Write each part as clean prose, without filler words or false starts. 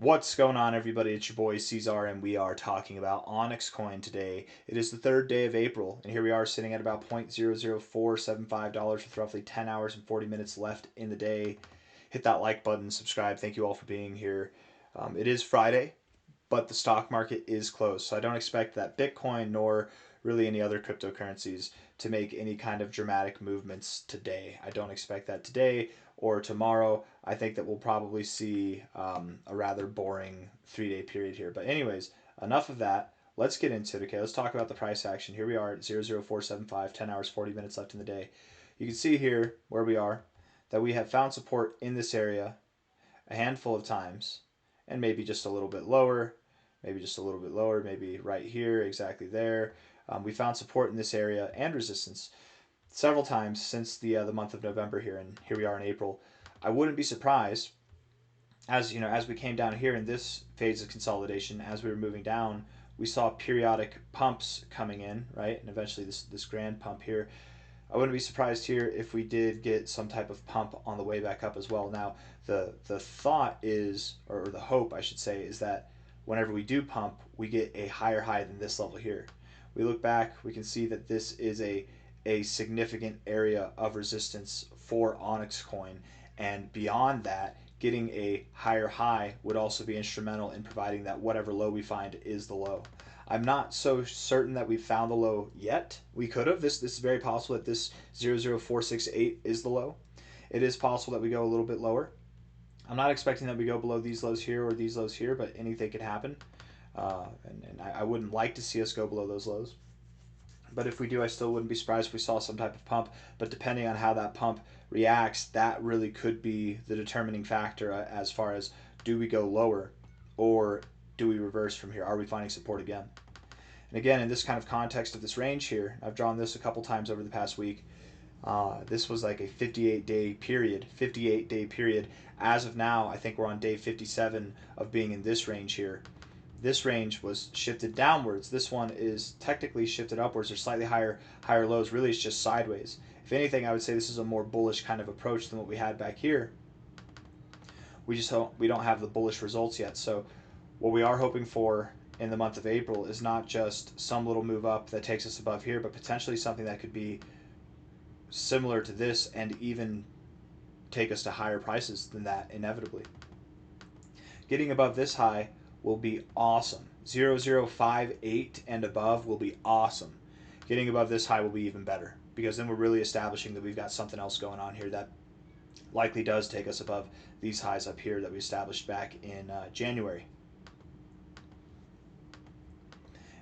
What's going on, everybody? It's your boy C-Zar, and we are talking about OnyxCoin today. It is the 3rd day of April, and here we are sitting at about $0.00475 with roughly 10 hours and 40 minutes left in the day. Hit that like button, subscribe. Thank you all for being here. It is Friday, but the stock market is closed, so I don't expect that Bitcoin nor really any other cryptocurrencies to make any kind of dramatic movements today. I don't expect that today or tomorrow. I think that we'll probably see a rather boring 3-day period here. But anyways, enough of that. Let's get into it. Okay, let's talk about the price action. Here we are at 00475, 10 hours, 40 minutes left in the day. You can see here where we are that we have found support in this area a handful of times, and maybe just a little bit lower, maybe just a little bit lower, maybe right here, exactly there. We found support in this area and resistance several times since the month of November here, and here we are in April. I wouldn't be surprised, as we came down here in this phase of consolidation, as we were moving down, we saw periodic pumps coming in, right, and eventually this grand pump here. I wouldn't be surprised here if we did get some type of pump on the way back up as well. Now, the thought is, or the hope I should say, is that whenever we do pump, we get a higher high than this level here. We look back, we can see that this is a significant area of resistance for OnyxCoin, and beyond that, getting a higher high would also be instrumental in providing that whatever low we find is the low. I'm not so certain that we've found the low yet. We could have. This is very possible that this 00468 is the low. It is possible that we go a little bit lower. I'm not expecting that we go below these lows here or these lows here, but anything could happen. And I wouldn't like to see us go below those lows. But if we do, I still wouldn't be surprised if we saw some type of pump. But depending on how that pump reacts, that really could be the determining factor as far as, do we go lower or do we reverse from here? Are we finding support again? And again, in this kind of context of this range here, I've drawn this a couple times over the past week. This was like a 58-day period. 58-day period. As of now, I think we're on day 57 of being in this range here. This range was shifted downwards. This one is technically shifted upwards, or slightly higher lows. Really, it's just sideways. If anything, I would say this is a more bullish kind of approach than what we had back here. We don't have the bullish results yet. So what we are hoping for in the month of April is not just some little move up that takes us above here, but potentially something that could be similar to this and even take us to higher prices than that inevitably. Getting above this high will be awesome. 0058 and above will be awesome. Getting above this high will be even better, because then we're really establishing that we've got something else going on here that likely does take us above these highs up here that we established back in January.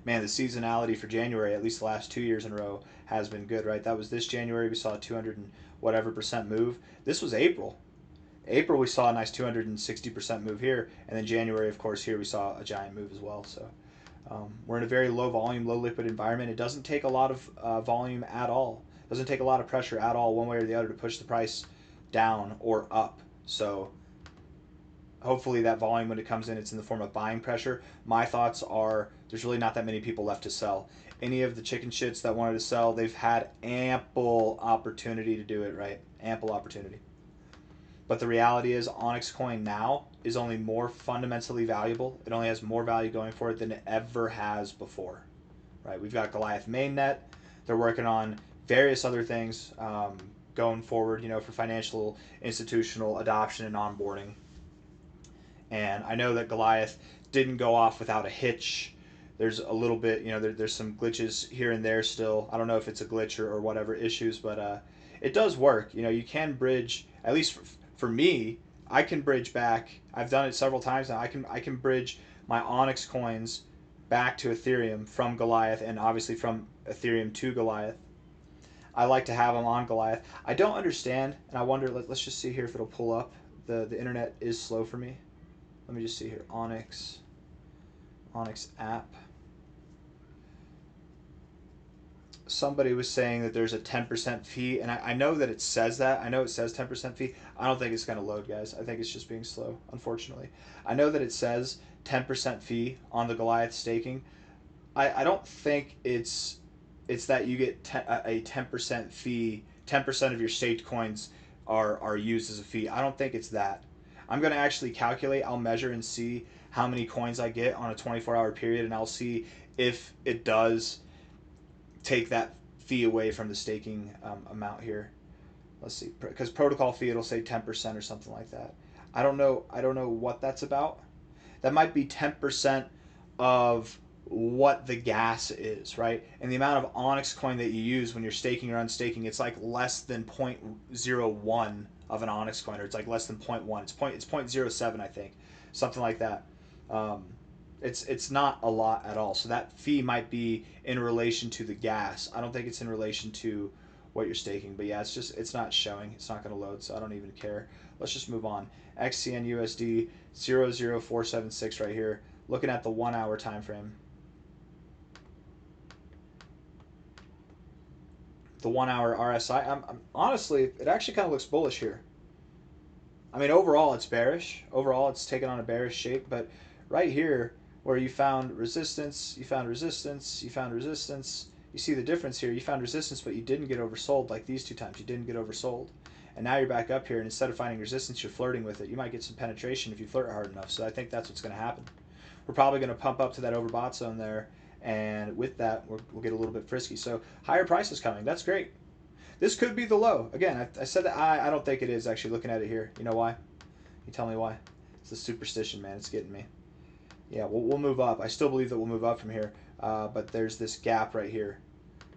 Man, the seasonality for January, at least the last 2 years in a row, has been good, right? That was this January. We saw a 200 and whatever% move. This was April. April, we saw a nice 260% move here, and then January, of course, here we saw a giant move as well. So we're in a very low volume, low liquid environment. It doesn't take a lot of volume at all. It doesn't take a lot of pressure at all, one way or the other, to push the price down or up. So hopefully that volume, when it comes in, it's in the form of buying pressure. My thoughts are there's really not that many people left to sell. Any of the chicken shits that wanted to sell, they've had ample opportunity to do it, right? Ample opportunity. But the reality is OnyxCoin now is only more fundamentally valuable. It only has more value going for it than it ever has before, right? We've got Goliath mainnet. They're working on various other things going forward, for financial institutional adoption and onboarding. And I know that Goliath didn't go off without a hitch. There's a little bit, there's some glitches here and there still. I don't know if it's a glitch or whatever issues, but it does work. You can bridge, at least for me, I can bridge back. I've done it several times now. I can bridge my Onyx coins back to Ethereum from Goliath, and obviously from Ethereum to Goliath. I like to have them on Goliath. I don't understand, and I wonder, let's just see here if it'll pull up. The internet is slow for me. Let me just see here. Onyx App. Somebody was saying that there's a 10% fee, and I know that it says that. I know it says 10% fee. I don't think it's going to load, guys. I think it's just being slow, unfortunately. I know that it says 10% fee on the Goliath staking. I don't think it's that you get a 10% fee. 10% of your staked coins are used as a fee. I don't think it's that. I'm going to actually calculate, I'll measure and see how many coins I get on a 24-hour period, and I'll see if it does take that fee away from the staking amount here. Let's see, because protocol fee, it'll say 10% or something like that. I don't know what that's about. That might be 10% of what the gas is, right? And the amount of Onyx coin that you use when you're staking or unstaking, it's like less than 0.01 of an Onyx coin, or it's like less than 0.1. It's 0.07, I think, something like that. Um, it's not a lot at all. So that fee might be in relation to the gas. I don't think it's in relation to what you're staking. But yeah, it's not showing. It's not going to load, so I don't even care. Let's just move on. XCNUSD 00476 right here. Looking at the 1 hour time frame. The 1 hour RSI. I'm honestly, it actually kind of looks bullish here. I mean, overall it's bearish. Overall it's taken on a bearish shape, but right here where you found resistance, you found resistance, you found resistance. You see the difference here. You found resistance, but you didn't get oversold like these two times. You didn't get oversold. And now you're back up here, and instead of finding resistance, you're flirting with it. You might get some penetration if you flirt hard enough. So I think that's what's going to happen. We're probably going to pump up to that overbought zone there, and with that, we'll get a little bit frisky. So higher prices coming. That's great. This could be the low. Again, I said that I don't think it is, actually, looking at it here. You know why? You tell me why. It's the superstition, man. It's getting me. Yeah, we'll move up. I still believe that we'll move up from here, but there's this gap right here,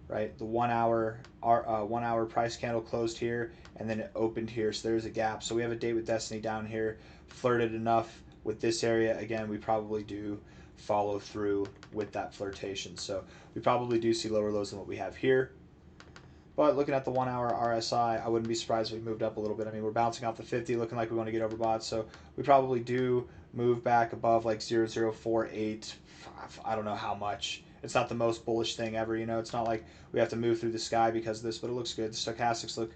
right? The 1 hour 1 hour price candle closed here, and then it opened here, so there's a gap. So we have a date with destiny down here. Flirted enough with this area. Again, we probably do follow through with that flirtation. So we probably do see lower lows than what we have here. But looking at the 1 hour RSI, I wouldn't be surprised if we moved up a little bit. I mean, we're bouncing off the 50, looking like we want to get overbought. So we probably do move back above like 0.0048. I don't know how much. It's not the most bullish thing ever, you know. It's not like we have to move through the sky because of this, but it looks good. The stochastics look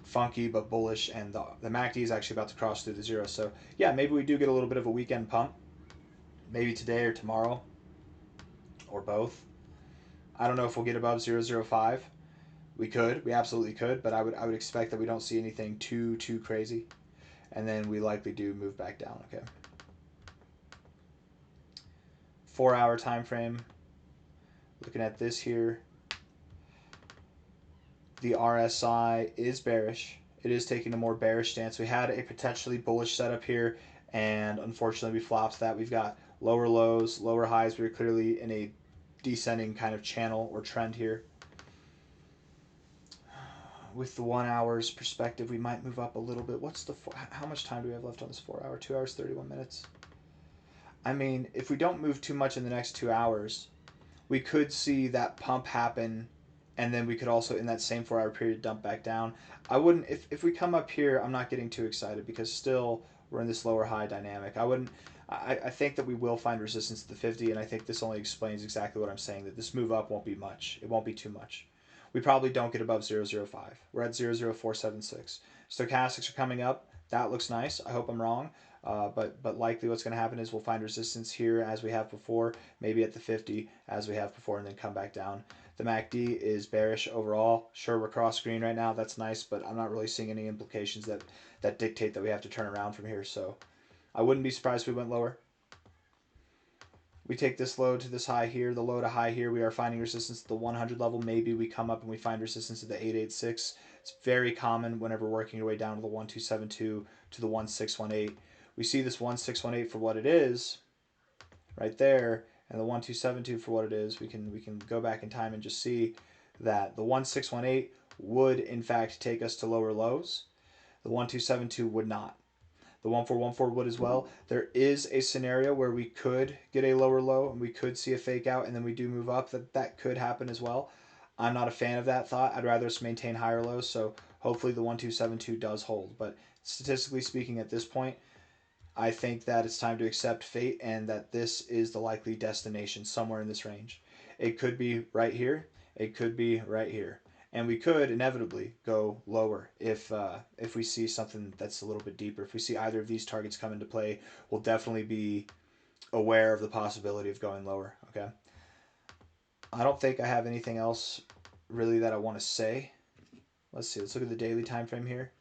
funky but bullish, and the MACD is actually about to cross through the zero. So yeah, maybe we do get a little bit of a weekend pump. Maybe today or tomorrow, or both. I don't know if we'll get above 0.005. We absolutely could, but I would expect that we don't see anything too crazy, and then we likely do move back down. Okay. 4 hour time frame. Looking at this here, the RSI is bearish. It is taking a more bearish stance. We had a potentially bullish setup here, and unfortunately we flopped that. We've got lower lows, lower highs. We're clearly in a descending kind of channel or trend here. With the 1 hour's perspective, we might move up a little bit. How much time do we have left on this 4 hour? 2 hours, 31 minutes. I mean, if we don't move too much in the next 2 hours, we could see that pump happen, and then we could also, in that same 4 hour period, dump back down. I wouldn't, if we come up here, I'm not getting too excited because still we're in this lower high dynamic. I think that we will find resistance at the 50, and I think this only explains exactly what I'm saying, that this move up won't be much. It won't be too much. We probably don't get above 0.005. We're at 0.0476. Stochastics are coming up. That looks nice. I hope I'm wrong. But likely what's going to happen is we'll find resistance here as we have before, maybe at the 50 as we have before, and then come back down. The MACD is bearish overall. Sure, we're cross green right now. That's nice, but I'm not really seeing any implications that dictate that we have to turn around from here. So I wouldn't be surprised if we went lower. We take this low to this high here, the low to high here. We are finding resistance at the 100 level. Maybe we come up and we find resistance at the 886. It's very common whenever working your way down to the 1272 to the 1618. We see this 1618 for what it is right there, and the 1272 for what it is. We can go back in time and just see that the 1618 would in fact take us to lower lows. The 1272 would not. The 1414 would as well. There is a scenario where we could get a lower low and we could see a fake out and then we do move up. That could happen as well. I'm not a fan of that thought. I'd rather us maintain higher lows, so hopefully the 1272 does hold. But statistically speaking at this point, I think that it's time to accept fate and that this is the likely destination somewhere in this range. It could be right here. It could be right here. And we could inevitably go lower if we see something that's a little bit deeper. If we see either of these targets come into play, we'll definitely be aware of the possibility of going lower. Okay. I don't think I have anything else really that I want to say. Let's see. Let's look at the daily time frame here.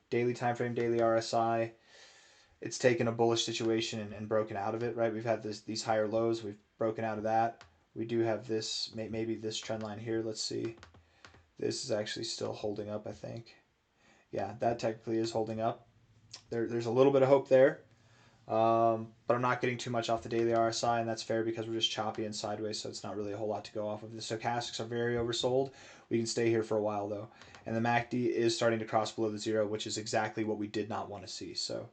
Daily time frame, daily RSI. it's taken a bullish situation and broken out of it, right? We've had these higher lows. We've broken out of that. We do have this, maybe this trend line here. Let's see. This is actually still holding up, I think. Yeah, that technically is holding up. There's a little bit of hope there. But I'm not getting too much off the daily RSI, and that's fair because we're just choppy and sideways, so it's not really a whole lot to go off of. The stochastics are very oversold. We can stay here for a while, though. And the MACD is starting to cross below the zero, which is exactly what we did not want to see. So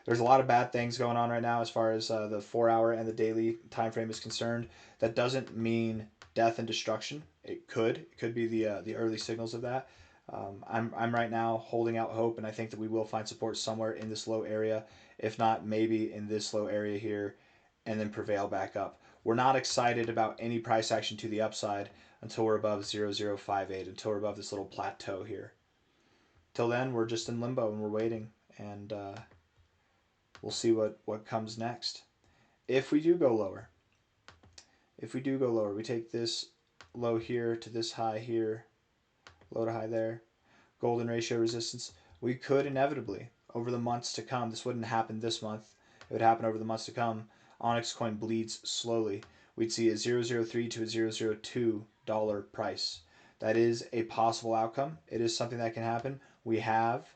there's a lot of bad things going on right now as far as the 4-hour and the daily time frame is concerned. That doesn't mean death and destruction. It could be the early signals of that. I'm right now holding out hope, and I think that we will find support somewhere in this low area, if not maybe in this low area here, and then prevail back up. We're not excited about any price action to the upside until we're above 0058, until we're above this little plateau here. Till then, we're just in limbo and we're waiting, and we'll see what comes next. If we do go lower, we take this low here to this high here, low to high there, golden ratio resistance, we could inevitably, over the months to come, this wouldn't happen this month, it would happen over the months to come, OnyxCoin bleeds slowly. We'd see a 003 to a $002 price. That is a possible outcome. It is something that can happen. We have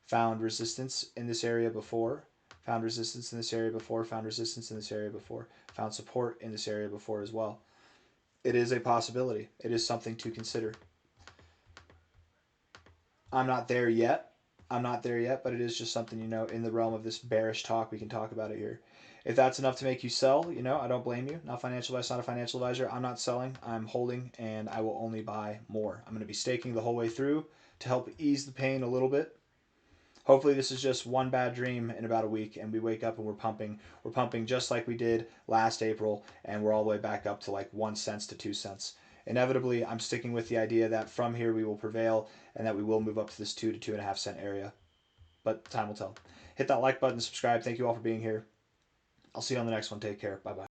found resistance in this area before, found resistance in this area before, found resistance in this area before, found support in this area before as well. It is a possibility. It is something to consider. I'm not there yet, but it is just something, in the realm of this bearish talk, we can talk about it here. If that's enough to make you sell, I don't blame you. Not financial advice, not a financial advisor. I'm not selling, I'm holding, and I will only buy more. I'm going to be staking the whole way through to help ease the pain a little bit. Hopefully this is just one bad dream in about a week, and we wake up and we're pumping. We're pumping just like we did last April, and we're all the way back up to like 1 cent to 2 cents. Inevitably, I'm sticking with the idea that from here we will prevail and that we will move up to this 2 to 2.5 cent area. But time will tell. Hit that like button, subscribe. Thank you all for being here. I'll see you on the next one. Take care. Bye-bye.